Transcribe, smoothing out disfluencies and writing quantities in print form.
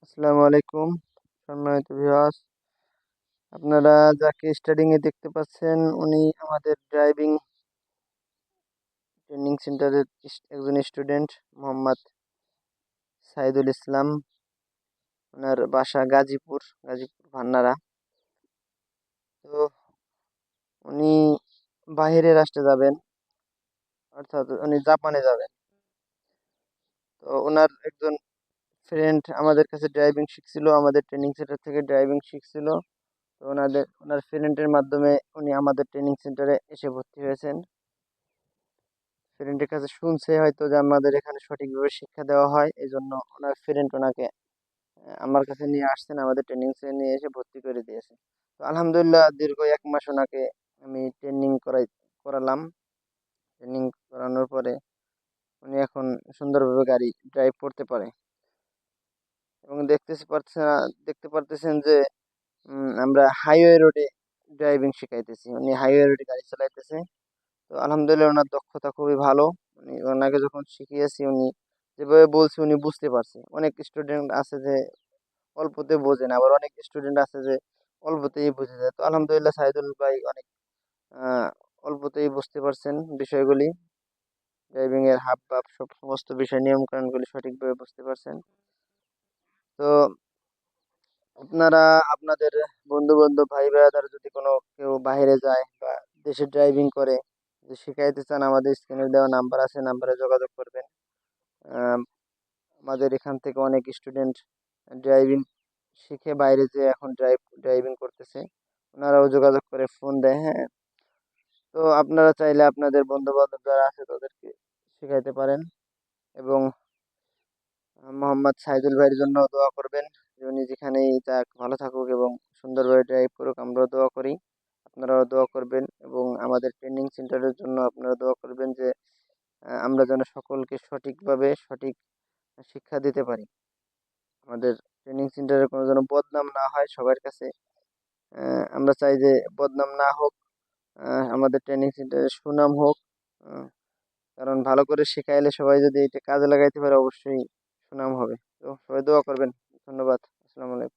আসসালামু আলাইকুম সম্মানিত ভিউয়ার্স। আপনারা যাকে স্টাডিং এ দেখতে পাচ্ছেন উনি আমাদের ড্রাইভিং ট্রেনিং সেন্টারের একজন স্টুডেন্ট মোহাম্মদ সাইদুল ইসলাম। ওনার বাসা গাজীপুর ভান্নারা। তো উনি বাহিরে রাষ্ট্রে যাবেন, অর্থাৎ উনি জাপানে যাবেন। তো ওনার একজন ফ্রেন্ড আমাদের কাছে ড্রাইভিং শিখছিল, আমাদের ট্রেনিং সেন্টার থেকে ড্রাইভিং শিখছিল। তো ওনার ফ্রেন্ডের মাধ্যমে উনি আমাদের ট্রেনিং সেন্টারে এসে ভর্তি হয়েছেন। ফ্রেন্ডের কাছে শুনছে হয়তো যে আমাদের এখানে সঠিকভাবে শিক্ষা দেওয়া হয়, এই জন্য ওনার ফ্রেন্ড ওনাকে আমার কাছে নিয়ে আসছেন, আমাদের ট্রেনিং সেন্টারে নিয়ে এসে ভর্তি করে দিয়েছে। তো আলহামদুলিল্লাহ দীর্ঘ 1 মাস ওনাকে আমি করালাম। ট্রেনিং করানোর পরে উনি এখন সুন্দরভাবে গাড়ি ড্রাইভ করতে পারে। এবং দেখতে পারতেছেন যে আমরা হাইওয়ে রোডে ড্রাইভিং শিখাইতেছি, উনি হাইওয়ে রোডে গাড়ি চালাইতেছে। তো আলহামদুলিল্লাহ ওনার দক্ষতা খুবই ভালো। ওনাকে যখন শিখিয়েছি উনি যেভাবে বলছে উনি বুঝতে পারছে। অনেক স্টুডেন্ট আছে যে অল্পতে বোঝে না, আবার অনেক স্টুডেন্ট আছে যে অল্পতেই বুঝে যায়। তো আলহামদুলিল্লাহ সাইদুল ভাই অনেক আহ, অল্পতেই বুঝতে পারছেন বিষয়গুলি, ড্রাইভিং এর হাব ভাব সমস্ত বিষয় নিয়ম কানুনগুলি সঠিকভাবে বুঝতে পারছেন। তো আপনারা আপনাদের বন্ধু বান্ধব ভাই ভাইয়াদের যদি কোনো কেউ বাইরে যায় বা দেশে ড্রাইভিং করে, যে শিখাইতে চান, আমাদের স্ক্রিনে দেওয়া নাম্বার আছে, নাম্বারে যোগাযোগ করবেন। আম, আমাদের এখান থেকে অনেক স্টুডেন্ট ড্রাইভিং শিখে বাইরে যে এখন ড্রাইভিং করতেছে, ওনারাও যোগাযোগ করে ফোন দেয়। হ্যাঁ, তো আপনারা চাইলে আপনাদের বন্ধু বান্ধব যারা আছে তাদেরকে শিখাইতে পারেন। এবং মোহাম্মদ সাইদুল ভাইয়ের জন্য দোয়া করবেন যে উনি যেখানেই যাক ভালো থাকুক এবং সুন্দরভাবে ড্রাইভ করুক, আমরাও দোয়া করি। আপনারাও দোয়া করবেন এবং আমাদের ট্রেনিং সেন্টারের জন্য আপনারা দোয়া করবেন যে আমরা যেন সকলকে সঠিকভাবে সঠিক শিক্ষা দিতে পারি। আমাদের ট্রেনিং সেন্টারে কোনো যেন বদনাম না হয় সবার কাছে। আমরা চাই যে বদনাম না হোক, আমাদের ট্রেনিং সেন্টারে সুনাম হোক। আহ, কারণ ভালো করে শিখাইলে সবাই যদি এটা কাজে লাগাইতে পারে অবশ্যই সুনাম হবে। তো সবাই দোয়া করবেন। ধন্যবাদ। আসসালামু আলাইকুম।